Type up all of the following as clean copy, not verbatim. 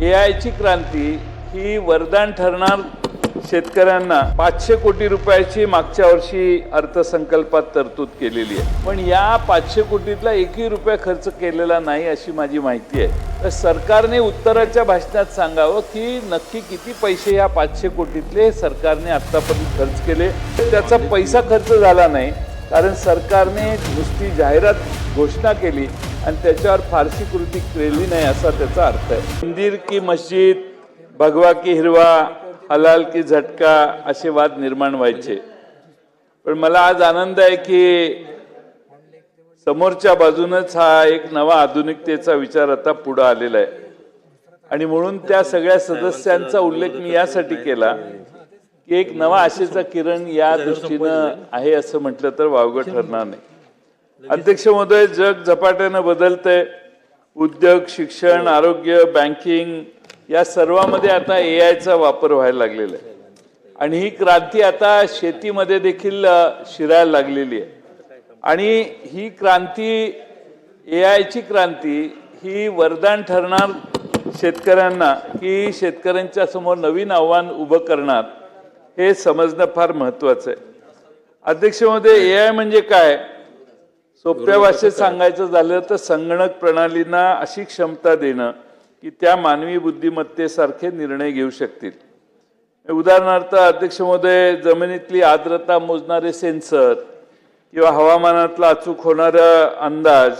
एआयची क्रांती ही वरदान ठरणार शेतकऱ्यांना 500 कोटी रुपयाची मागच्या वर्षी अर्थसंकल्पात तरतूद केलेली आहे। पण या 500 कोटीतला एकही रुपया खर्च केलेला नाही अशी माझी माहिती आहे। तर सरकारने उत्तराच्या भाषणात सांगावं की नक्की किती पैसे या 500 कोटीतले सरकारने आतापर्यंत खर्च केले। त्याचा पैसा खर्च झाला नाही कारण सरकारने नुसती जाहिरात घोषणा केली आणि त्याच्यावर फारशी कृती केली नाही असा त्याचा अर्थ आहे। मंदिर की मस्जिद, भगवा की हिरवा, हलाल की झटका असे वाद निर्माण व्हायचे। पण मला आज आनंद आहे की समोरच्या बाजूनच हा एक नवा आधुनिकतेचा विचार आता पुढे आलेला आहे आणि म्हणून त्या सगळ्या सदस्यांचा उल्लेख मी यासाठी केला की एक नवा आशेचा किरण या दृष्टीनं आहे असं म्हटलं तर वावगं ठरणार नाही। अध्यक्ष महोदय, जग झपाट्याने बदलतंय। उद्योग, शिक्षण, आरोग्य, बँकिंग या सर्वांमध्ये आता एआयचा वापर व्हायला लागलेला आहे आणि ही क्रांती आता शेतीमध्ये देखील शिरायला लागलेली आहे। आणि ही क्रांती, एआयची क्रांती ही वरदान ठरणार शेतकऱ्यांना की शेतकऱ्यांच्या समोर नवीन आव्हान उभं करणार हे समजणं फार महत्त्वाचं आहे। अध्यक्ष महोदय, एआय म्हणजे काय? सोप्या भाषेत सांगायचं झालं तर संगणक प्रणालींना अशी क्षमता देणं की त्या मानवी बुद्धिमत्तेसारखे निर्णय घेऊ शकतील। उदाहरणार्थ अध्यक्ष महोदय, जमिनीतली आर्द्रता मोजणारे सेन्सर किंवा हवामानातला अचूक होणारा अंदाज,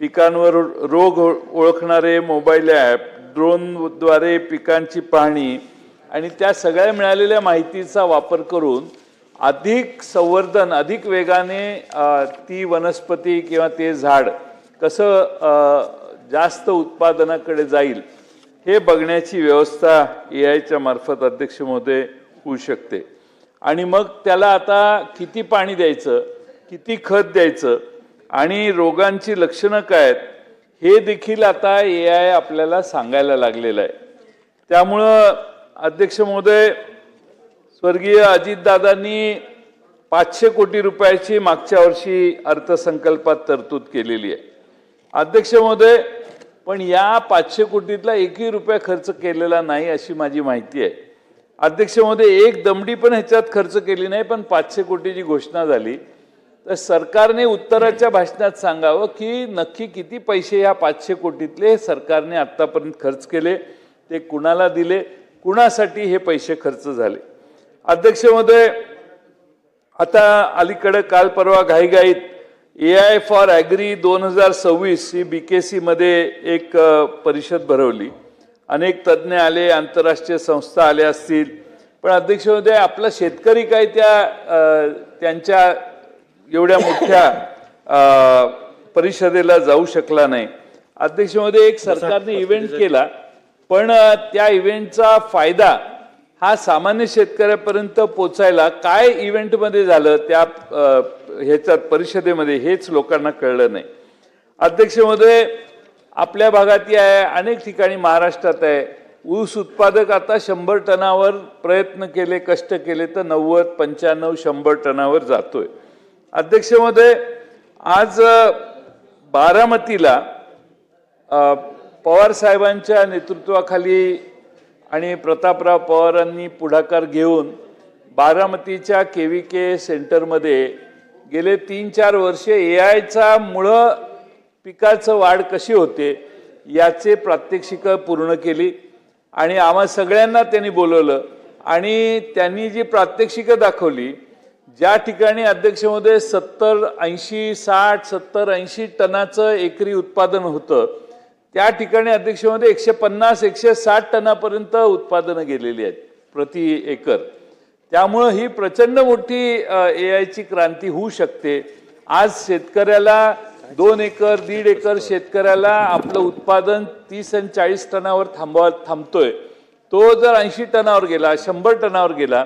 पिकांवर रोग ओळखणारे मोबाईल ॲप, ड्रोनद्वारे पिकांची पाहणी आणि त्या सगळ्या मिळालेल्या माहितीचा वापर करून अधिक संवर्धन, अधिक वेगाने ती वनस्पती किंवा ते झाड कसं जास्त उत्पादनाकडे जाईल हे बघण्याची व्यवस्था एआयच्या मार्फत अध्यक्ष महोदय होऊ शकते। आणि मग त्याला आता किती पाणी द्यायचं, किती खत द्यायचं आणि रोगांची लक्षणं काय आहेत हे देखील आता एआय आपल्याला सांगायला लागलेलं आहे। त्यामुळं अध्यक्ष महोदय, स्वर्गीय अजितदादांनी 500 कोटी रुपयाची मागच्या वर्षी अर्थसंकल्पात तरतूद केलेली आहे। अध्यक्ष महोदय, पण या 500 कोटीतला एकही रुपया खर्च केलेला नाही अशी माझी माहिती आहे। अध्यक्ष महोदय, एक दमडी पण ह्याच्यात खर्च केली नाही, पण 500 कोटीची घोषणा झाली। तर सरकारने उत्तराच्या भाषणात सांगावं की नक्की किती पैसे या 500 कोटीतले सरकारने आतापर्यंत खर्च केले, ते कुणाला दिले, कुणासाठी हे पैसे खर्च झाले। अध्यक्ष महोदय, आता अलीकडे काल परवा घाईघाईत एआय फॉर ॲग्री 2026 ही BKC मध्ये एक परिषद भरवली। अनेक तज्ज्ञ आले, आंतरराष्ट्रीय संस्था आल्या असतील, पण अध्यक्ष महोदय, आपला शेतकरी काय त्यांच्या एवढ्या मोठ्या परिषदेला जाऊ शकला नाही। अध्यक्ष महोदय, एक सरकारने इव्हेंट केला, पण त्या इव्हेंटचा फायदा हा सामान्य शेतकऱ्यापर्यंत पोचायला काय इव्हेंटमध्ये झालं, त्या ह्याच्यात परिषदेमध्ये, हेच लोकांना कळलं नाही। अध्यक्ष महोदय, आपल्या भागात आहे, अनेक ठिकाणी महाराष्ट्रात आहे, ऊस उत्पादक आता 100 टनावर प्रयत्न केले, कष्ट केले तर 90, 95, 100 टनावर जातोय। अध्यक्ष महोदय, आज बारामतीला पवार साहेबांच्या नेतृत्वाखाली आणि प्रतापराव पवारांनी पुढाकार घेऊन बारामतीच्या KVK सेंटरमध्ये गेले 3-4 वर्षे एआयचा मुळं पिकाचं वाढ कशी होते याचे प्रात्यक्षिकं पूर्ण केली आणि आम्हा सगळ्यांना त्यांनी बोलवलं आणि त्यांनी जी प्रात्यक्षिकं दाखवली, ज्या ठिकाणी अध्यक्ष महोदय 70, 80, 60, 70, 80 टनाचं एकरी उत्पादन होतं, त्या ठिकाणी अध्यक्ष महोदय 150, 160 टनापर्यंत उत्पादनं गेलेली आहेत प्रति एकर। त्यामुळं ही प्रचंड मोठी एआयची क्रांती होऊ शकते। आज शेतकऱ्याला 2 एकर, 1.5 एकर शेतकऱ्याला आपलं उत्पादन 30 आणि 40 टनावर थांबतोय, तो जर 80 टनावर गेला, 100 टनावर गेला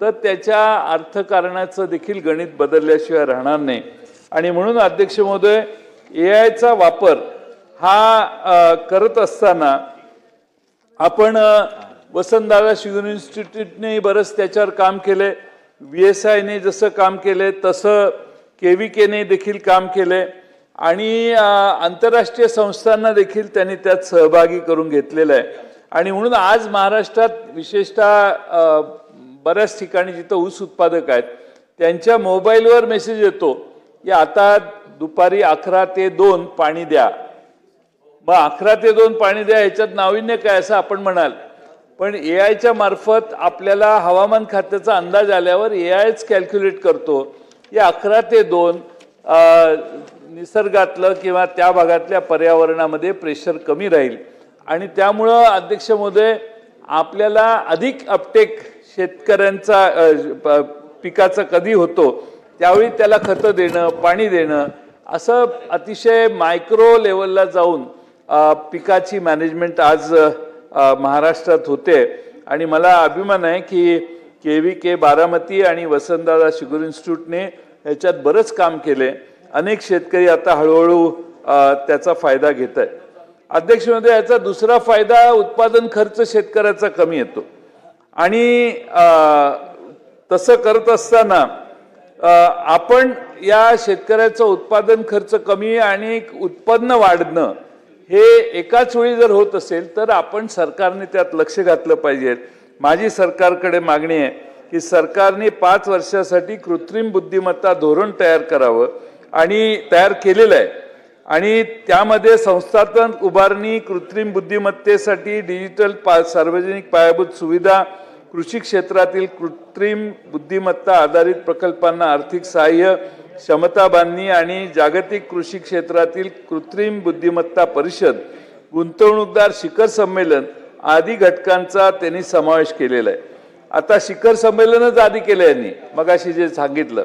तर त्याच्या अर्थकारणाचं देखील गणित बदलल्याशिवाय राहणार नाही। आणि म्हणून अध्यक्ष महोदय, एआयचा वापर हा करत असताना आपण वसंतदादा शिवण इन्स्टिट्यूटने बरंच त्याच्यावर काम केले, VSIने जसं काम केले तसं KVKने देखील काम केले आणि आंतरराष्ट्रीय संस्थांना देखील त्यांनी त्यात सहभागी करून घेतलेलं आहे। आणि म्हणून आज महाराष्ट्रात विशेषतः बऱ्याच ठिकाणी जिथं ऊस उत्पादक आहेत त्यांच्या मोबाईलवर मेसेज येतो की आता दुपारी 11 ते 2 पाणी द्या. मग 11 ते 2 पाणी द्या ह्याच्यात नाविन्य काय असं आपण म्हणाल, पण एआयच्या मार्फत आपल्याला हवामान खात्याचा अंदाज आल्यावर एआयच कॅल्क्युलेट करतो की 11 ते 2 निसर्गातलं किंवा त्या भागातल्या पर्यावरणामध्ये प्रेशर कमी राहील आणि त्यामुळं अध्यक्ष महोदय आपल्याला अधिक अपटेक शेतकऱ्यांचा पिकाचा कधी होतो त्यावेळी त्याला खतं देणं, पाणी देणं, असं अतिशय मायक्रो लेवलला जाऊन पिकाची मॅनेजमेंट आज महाराष्ट्रात होते. आणि मला अभिमान आहे की KVK बारामती आणि वसंतदादा शुगर इन्स्टिट्यूटने याच्यात बरंच काम केले. अनेक शेतकरी आता हळूहळू त्याचा फायदा घेत आहेत. अध्यक्ष महोदय, याचा दुसरा फायदा उत्पादन खर्च शेतकऱ्याचा कमी येतो आणि तसं करत असताना आपण या शेतकऱ्याचं उत्पादन खर्च कमी आणि उत्पन्न वाढणं हे एकाच वेळी जर होत असेल तर आपण सरकारने त्यात लक्ष घातलं पाहिजे. माझी सरकारकडे मागणी आहे की सरकारने 5 वर्षासाठी कृत्रिम बुद्धिमत्ता धोरण तयार करावं आणि तयार केलेलं आहे आणि त्यामध्ये संस्थात्मक उभारणी, कृत्रिम बुद्धिमत्तेसाठी डिजिटल सार्वजनिक पायाभूत सुविधा, कृषी क्षेत्रातील कृत्रिम बुद्धिमत्ता आधारित प्रकल्पांना आर्थिक सहाय्य, क्षमता बांधणी आणि जागतिक कृषी क्षेत्रातील कृत्रिम बुद्धिमत्ता परिषद, गुंतवणूकदार शिखर संमेलन आदी घटकांचा त्यांनी समावेश केलेला आहे. आता शिखर संमेलनच आधी केलं यांनी, मगाशी जे सांगितलं,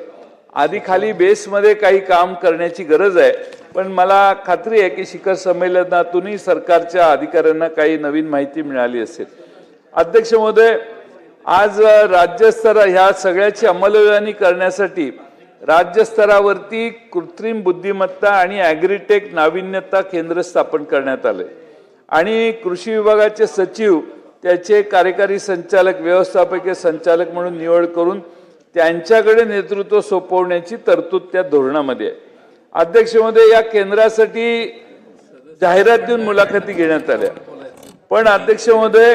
आधी खाली बेसमध्ये काही काम करण्याची गरज आहे, पण मला खात्री आहे की शिखर संमेलनातूनही सरकारच्या अधिकाऱ्यांना काही नवीन माहिती मिळाली असेल. अध्यक्ष महोदय, आज राज्यस्तर ह्या सगळ्याची अंमलबजावणी करण्यासाठी राज्यस्तरावरती कृत्रिम बुद्धिमत्ता आणि ॲग्रीटेक नाविन्यता केंद्र स्थापन करण्यात आले आणि कृषी विभागाचे सचिव, त्याचे कार्यकारी संचालक, व्यवस्थापकीय संचालक म्हणून निवड करून त्यांच्याकडे नेतृत्व सोपवण्याची तरतूद त्या धोरणामध्ये आहे. अध्यक्ष महोदय, या केंद्रासाठी जाहिरात देऊन मुलाखती घेण्यात आल्या, पण अध्यक्ष महोदय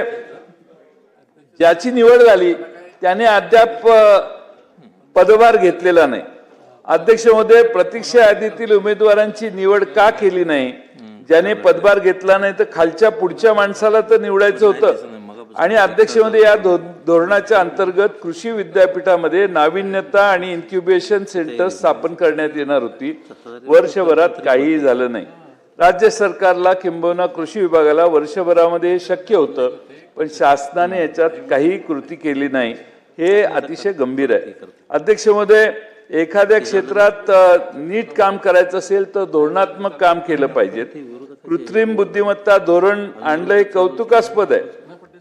ज्याची निवड झाली त्याने अद्याप पदभार घेतलेला नाही. अध्यक्ष महोदय, प्रतीक्षा यादीतील उमेदवारांची निवड का केली नाही? ज्याने पदभार घेतला नाही तर खालच्या पुढच्या माणसाला तर निवडायचं होतं. आणि अध्यक्ष महोदय, या धोरणाच्या अंतर्गत कृषी विद्यापीठामध्ये नाविन्यता आणि इन्क्युबेशन सेंटर स्थापन करण्यात येणार होती. वर्षभरात काहीही झालं नाही. राज्य सरकारला किंबहुना कृषी विभागाला वर्षभरामध्ये हे शक्य होतं, पण शासनाने याच्यात काही कृती केली नाही. हे अतिशय गंभीर आहे. अध्यक्ष महोदय, एखाद्या क्षेत्रात नीट काम करायचं असेल तर धोरणात्मक काम केलं पाहिजे. कृत्रिम बुद्धिमत्ता धोरण आणलंय, कौतुकास्पद आहे.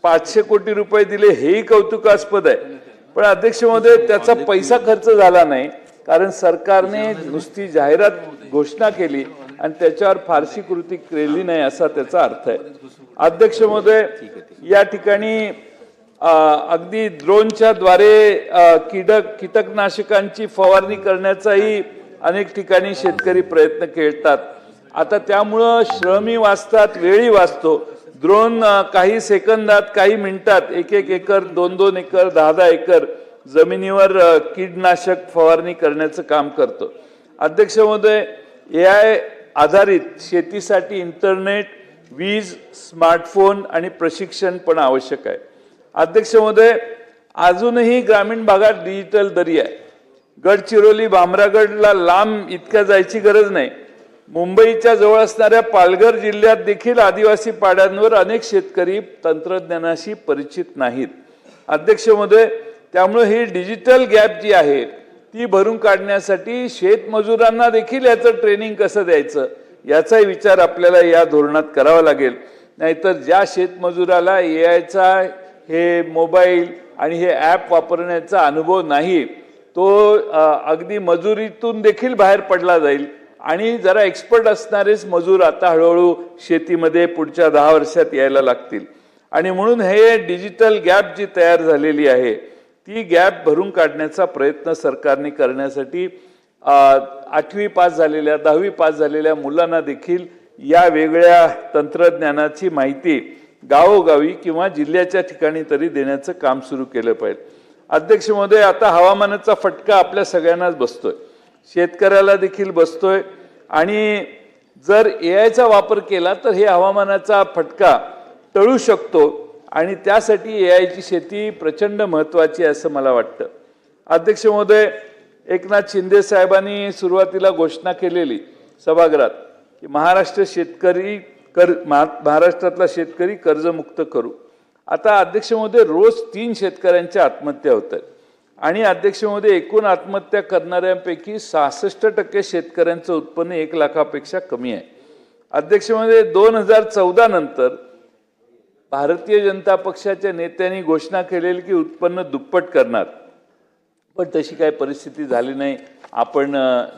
500 कोटी रुपये दिले, हेही कौतुकास्पद आहे. पण अध्यक्ष महोदय, त्याचा पैसा खर्च झाला नाही, कारण सरकारने नुसती जाहिरात घोषणा केली आणि त्याच्यावर फारशी कृती केली नाही असा त्याचा अर्थ आहे. अध्यक्ष महोदय, या ठिकाणी अगदी ड्रोनच्या द्वारे कीटकनाशकांची फवारणी करण्याचाही अनेक ठिकाणी शेतकरी प्रयत्न करतात. आता त्यामुळं श्रमही वाचतात, वेळही वाचतो. ड्रोन काही सेकंदात, काही मिनिटात 1-1 एकर, 2-2 एकर, 10-10 एकर जमिनीवर कीटनाशक फवारणी करण्याचं काम करतो. अध्यक्ष महोदय, AI आधारित शेतीसाठी इंटरनेट, वीज, स्मार्टफोन आणि प्रशिक्षण पण आवश्यक आहे. अध्यक्ष महोदय, अजूनही ग्रामीण भागात डिजिटल दरी आहे. गडचिरोली, भामरागडला लांब इतक्या जायची गरज नाही. मुंबईच्या जवळ असणाऱ्या पालघर जिल्ह्यात देखील आदिवासी पाड्यांवर अनेक शेतकरी तंत्रज्ञानाशी परिचित नाहीत. अध्यक्ष महोदय, त्यामुळे ही डिजिटल गॅप जी आहे ती भरून काढण्यासाठी शेतमजुरांना देखील याचं ट्रेनिंग कसं द्यायचं याचाही विचार आपल्याला या धोरणात करावा लागेल. नाहीतर ज्या शेतमजुराला AIचा हे मोबाईल आणि हे ॲप वापरण्याचा अनुभव नाही, तो अगदी मजुरीतून देखील बाहेर पडला जाईल. आणि जरा एक्सपर्ट असणारेच मजूर आता हळूहळू शेतीमध्ये पुढच्या 10 वर्षात यायला लागतील. आणि म्हणून हे डिजिटल गॅप जी तयार झालेली आहे ती गॅप भरून काढण्याचा प्रयत्न सरकारने करण्यासाठी 8वी पास झालेल्या, 10वी पास झालेल्या मुलांना देखील या वेगळ्या तंत्रज्ञानाची माहिती गावोगावी किंवा जिल्ह्याच्या ठिकाणी तरी देण्याचं काम सुरू केलं पाहिजे. अध्यक्ष महोदय, आता हवामानाचा फटका आपल्या सगळ्यांनाच बसतोय, शेतकऱ्याला देखील बसतोय आणि जर एआयचा वापर केला तर हे हवामानाचा फटका टळू शकतो आणि त्यासाठी एआयची शेती प्रचंड महत्त्वाची आहे असं मला वाटतं. अध्यक्ष महोदय, एकनाथ शिंदे साहेबांनी सुरुवातीला घोषणा केलेली सभागृहात की महाराष्ट्रातला शेतकरी कर्जमुक्त करू. आता अध्यक्ष महोदय, रोज 3 शेतकऱ्यांच्या आत्महत्या होत आहेत आणि अध्यक्ष महोदय, एकूण आत्महत्या करणाऱ्यांपैकी 66% शेतकऱ्यांचं उत्पन्न 1 लाखापेक्षा कमी आहे. अध्यक्ष महोदय, 2014 नंतर भारतीय जनता पक्षाच्या नेत्यांनी घोषणा केलेली की उत्पन्न दुप्पट करणार, पण तशी काही परिस्थिती झाली नाही. आपण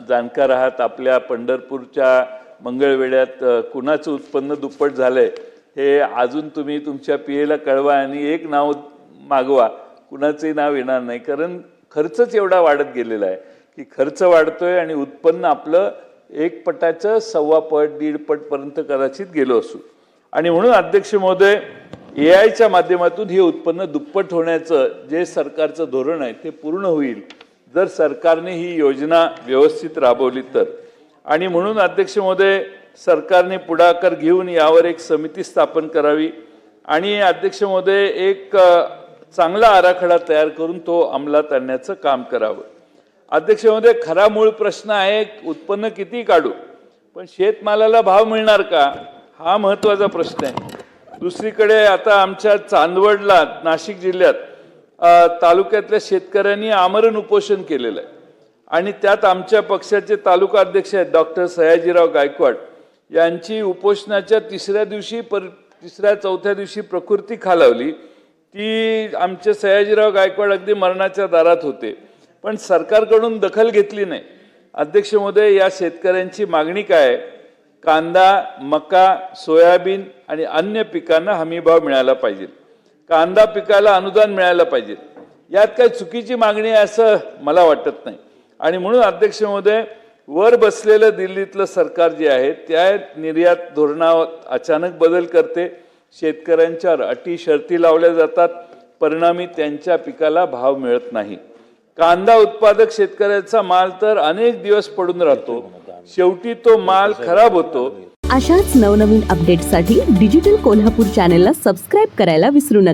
जाणकार आहात, आपल्या पंढरपूरच्या मंगळवेढ्यात कुणाचं उत्पन्न दुप्पट झालंय हे अजून तुम्ही तुमच्या पीएला कळवा आणि एक नाव मागवा, कुणाचंही नाव येणार नाही. कारण खर्चच एवढा वाढत गेलेला आहे की खर्च वाढतोय आणि उत्पन्न आपलं 1 पटाचं 1.25 पट 1.5 पटपर्यंत कदाचित गेलो असू. आणि म्हणून अध्यक्ष महोदय, एआयच्या माध्यमातून हे उत्पन्न दुप्पट होण्याचं जे सरकारचं धोरण आहे ते पूर्ण होईल जर सरकारने ही योजना व्यवस्थित राबवली तर. आणि म्हणून अध्यक्ष महोदय, सरकारने पुढाकार घेऊन यावर एक समिती स्थापन करावी आणि अध्यक्ष महोदय, एक चांगला आराखडा तयार करून तो अंमलात आणण्याचं काम करावं. अध्यक्ष महोदय, खरा मूळ प्रश्न आहे उत्पन्न किती काढू पण शेतमालाला भाव मिळणार का, हा महत्त्वाचा प्रश्न आहे. दुसरीकडे आता आमच्या चांदवडला नाशिक जिल्ह्यात तालुक्यातल्या शेतकऱ्यांनी आमरण उपोषण केलेलं आहे आणि त्यात आमच्या पक्षाचे तालुका अध्यक्ष आहेत डॉक्टर सयाजीराव गायकवाड यांची उपोषणाच्या तिसऱ्या चौथ्या दिवशी प्रकृती खालावली. ती आमचे सयाजीराव गायकवाड अगदी मरणाच्या दारात होते पण सरकारकडून दखल घेतली नाही. अध्यक्ष महोदय, या शेतकऱ्यांची मागणी काय आहे? कांदा, मका, सोयाबीन आणि अन्य पिकांना हमीभाव मिळाला पाहिजे, कांदा पिकाला अनुदान मिळालं पाहिजे. यात काही चुकीची मागणी आहे असं मला वाटत नाही. आणि म्हणून अध्यक्ष महोदय, वर बसलेलं दिल्लीतलं सरकार जे आहे त्या निर्यात धोरणावर अचानक बदल करते, शेतकऱ्यांच्यावर अटी शर्ती लावल्या जातात, परिणामी त्यांच्या पिकाला भाव मिळत नाही. कांदा उत्पादक शेतकऱ्याचा माल तर अनेक दिवस पडून राहतो, शेवटी तो माल खराब होतो. अशाच नवनवीन अपडेट्ससाठी डिजिटल कोल्हापूर चॅनेलला सबस्क्राईब करायला विसरू नका.